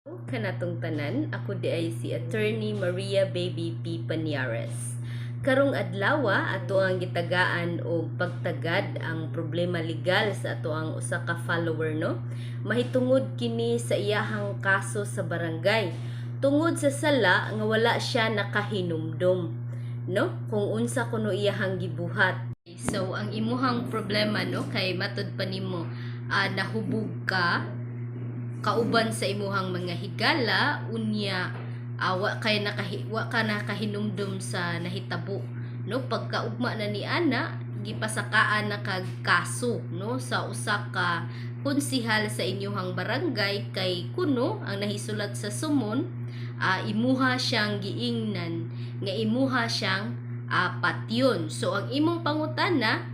Kanatong tanan, ako di ay si Attorney Maria Baby P. Paniares. Karong adlawa ato ang gitagaan o pagtagad ang problema legal sa ato ang usa ka follower, no? Mahitungod kini sa iyahang kaso sa barangay. Tungod sa sala nga wala siya nakahinumdom, no? Kung unsa kuno iyahang gibuhat. So ang imuhang problema, no, kay matud pa nimo nahubog ka kauban sa imuhang mga higala unya wa ka nakahinumdum sa nahitabo, no? Pagkaugma na ni ana gipasakaan na kag kaso, no, sa usa ka konsihal sa inyuhang barangay kay kuno ang nahisulat sa sumon imuha siyang giingnan nga imuha siyang patyon. So ang imong pangutana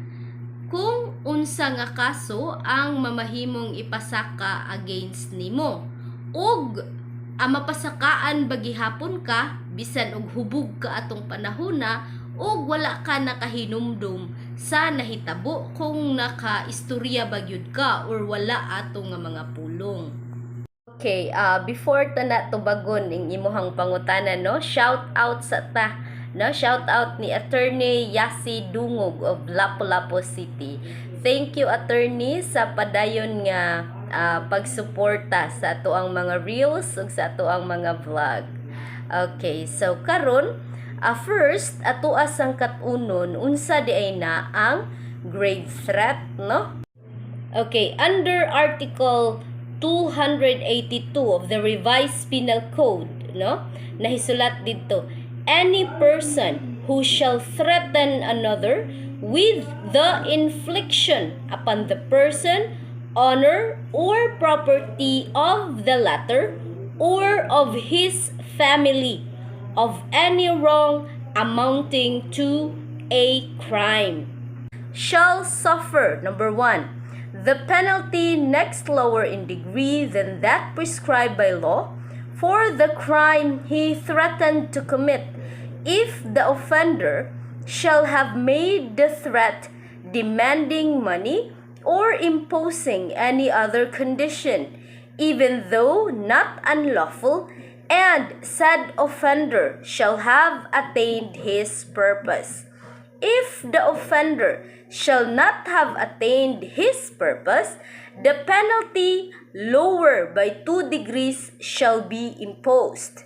kung unsa nga kaso ang mamahimong ipasaka against nimo, ug mapasakaan bagihapon ka bisan og hubog ka atong panahona ug wala ka nakahinumdum sa nahitabo kung nakaistorya bagyud ka or wala ato nga mga pulong. Okay, before ta na tubagon ing imuhang pangutana, no, shout out sa ta, no, shout out ni Attorney Yasi Dungog of Lapu-Lapu City. Thank you, Attorney, sa padayon nga pagsuporta sa ato ang mga reels ug sa ato ang mga vlog. Okay, so karon first ato asang katunon unsa di ay na ang grave threat, no? Okay, under Article 282 of the Revised Penal Code, no, nahisulat dito, any person who shall threaten another with the infliction upon the person, honor, or property of the latter or of his family of any wrong amounting to a crime shall suffer, number 1, the penalty next lower in degree than that prescribed by law for the crime he threatened to commit, if the offender shall have made the threat demanding money or imposing any other condition, even though not unlawful, and said offender shall have attained his purpose. If the offender shall not have attained his purpose, the penalty lower by 2 degrees shall be imposed.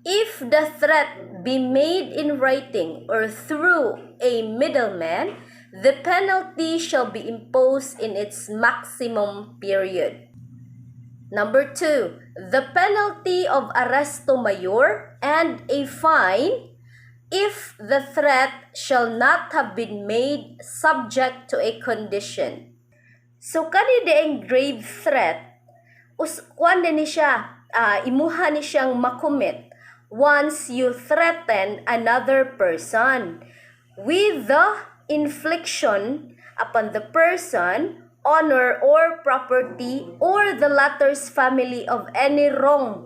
If the threat be made in writing or through a middleman, the penalty shall be imposed in its maximum period. Number 2, the penalty of arresto mayor and a fine if the threat shall not have been made subject to a condition. So kani daing grave threat, kuan ni siya, imuha ni siyang makomit once you threaten another person with the infliction upon the person, honor, or property or the latter's family of any wrong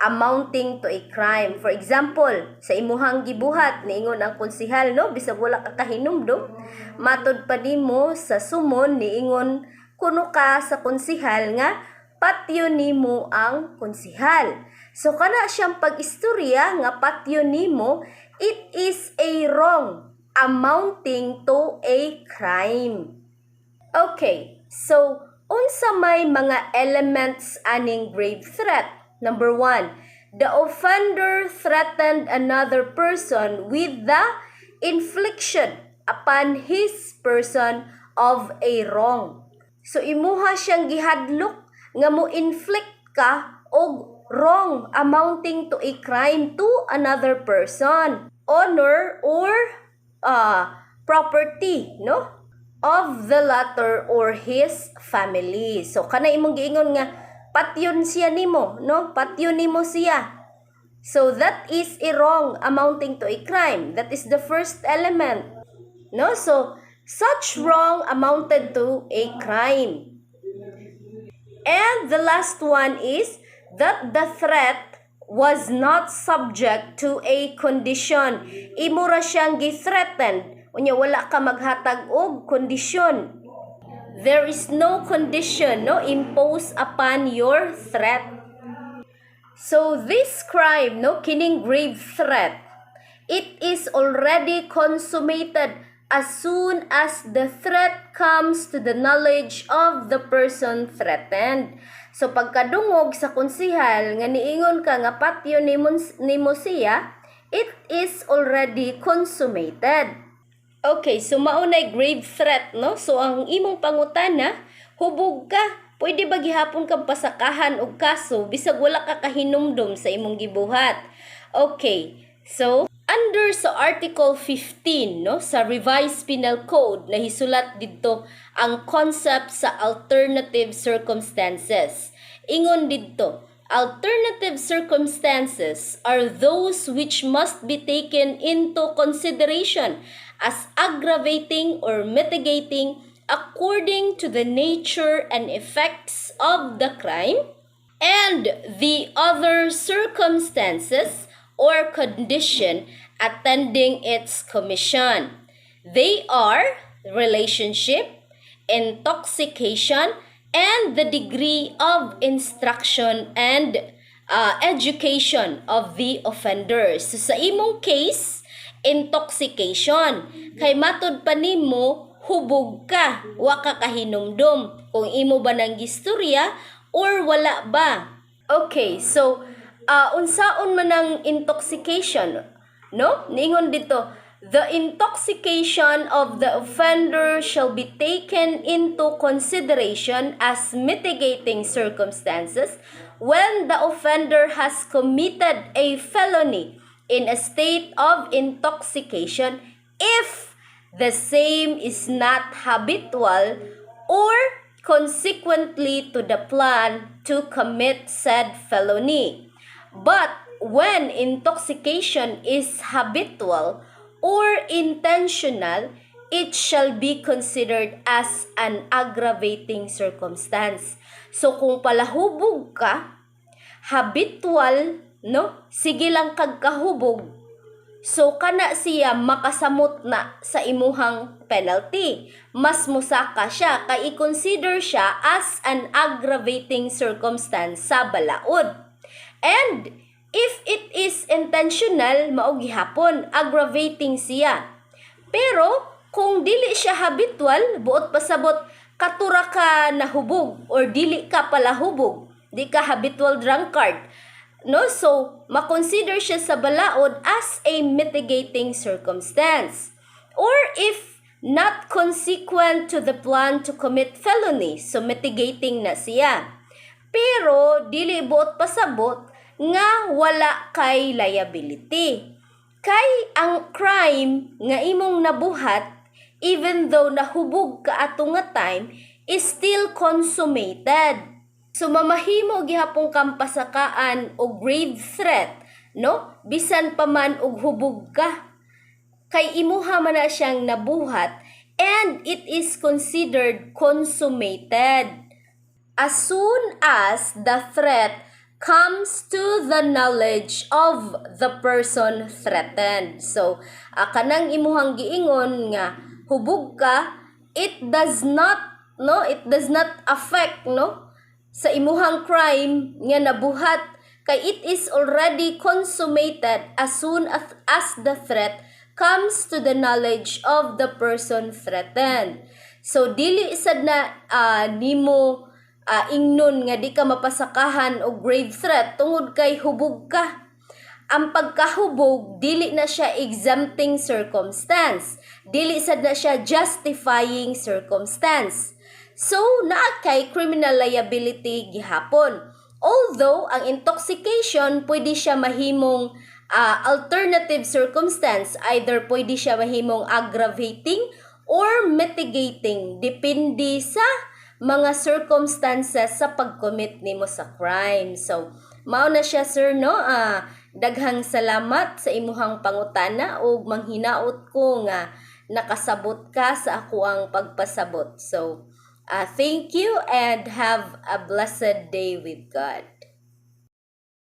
amounting to a crime. For example, sa imuhang gibuhat niingon ang konsihal, no, bisag wala ka kahinumdum, matod pa nimo sa sumon niingon kuno ka sa konsihal nga patyon nimo ang konsihal. So kana siyang pag-istorya nga patyon nimo, it is a wrong amounting to a crime. Okay, so unsa may mga elements aning grave threat? Number 1, the offender threatened another person with the infliction upon his person of a wrong. So imuha siyang gihadlok nga mo inflict ka og wrong amounting to a crime to another person, honor or property, no, of the latter or his family. So kana imong giingon nga patyon siya nimo, no? Patyon nimo siya. So that is a wrong amounting to a crime. That is the first element, no? So such wrong amounted to a crime. And the last one is that the threat was not subject to a condition. Imo ra siyang gi-threaten, unya wala ka maghatag og kondisyon. There is no condition, no, imposed upon your threat. So this crime, no, kining grave threat, it is already consummated as soon as the threat comes to the knowledge of the person threatened. So pagkadungog sa konsihal nga niingon ka nga patyon nimo siya, it is already consummated. Okay, so maunay grave threat, no? So ang imong pangutana, hubog ka. Pwede ba gihapon kang pasakahan og kaso bisag wala ka kahinumdum sa imong gibuhat? Okay, so under sa Article 15, no, sa Revised Penal Code, nahisulat dito ang concept sa alternative circumstances. Ingon dito, alternative circumstances are those which must be taken into consideration as aggravating or mitigating according to the nature and effects of the crime and the other circumstances or condition attending its commission. They are relationship, intoxication, and the degree of instruction and education of the offenders. So, sa imong case, intoxication. Kay matod pa nimo, hubog ka, wa ka kahinumdum. Kung imo ba nang gistorya or wala ba. Okay, so unsaon man ang intoxication, no? Niingon dito, the intoxication of the offender shall be taken into consideration as mitigating circumstances when the offender has committed a felony in a state of intoxication if the same is not habitual or consequently to the plan to commit said felony. But when intoxication is habitual or intentional, it shall be considered as an aggravating circumstance. So kung palahubog ka, habitual, no? Sige lang kagkahubog. So kana siya makasamot na sa imuhang penalty. Mas musaka siya kay i-consider siya as an aggravating circumstance sa balaod. And if it is intentional, mao gihapon aggravating siya. Pero kung dili siya habitual, buot pasabot katura ka nahubog or dili ka pala hubog, di ka habitual drunkard. No, so makonsider siya sa balaod as a mitigating circumstance. Or if not consequent to the plan to commit felony, so mitigating na siya. Pero dili buot pasabot nga wala kay liability. Kay ang crime nga imong nabuhat, even though nahubog ka ato nga time, is still consummated. So mamahimo gihapon kang pasakaan o grave threat, no? Bisan pa man og hubog ka. Kay imuha man na siyang nabuhat and it is considered consummated as soon as the threat comes to the knowledge of the person threatened. So kanang imuhang giingon nga hubog ka, it does not affect, no, sa imuhang crime nga nabuhat kay it is already consummated as soon as the threat comes to the knowledge of the person threatened. So dili sad na nimo ingnon nga di ka mapasakahan og grave threat tungod kay hubog ka. Ang pagkahubog dili na siya exempting circumstance, dili sad na siya justifying circumstance. So, naa kay criminal liability gihapon. Although, ang intoxication, pwede siya mahimong alternative circumstance. Either pwede siya mahimong aggravating or mitigating. Depende sa mga circumstances sa pag-commit nimo sa crime. So, mao na siya, sir, no? Daghang salamat sa imuhang pangutana o manghinaot ko nga nakasabot ka sa ako ang pagpasabot. So, thank you and have a blessed day with God.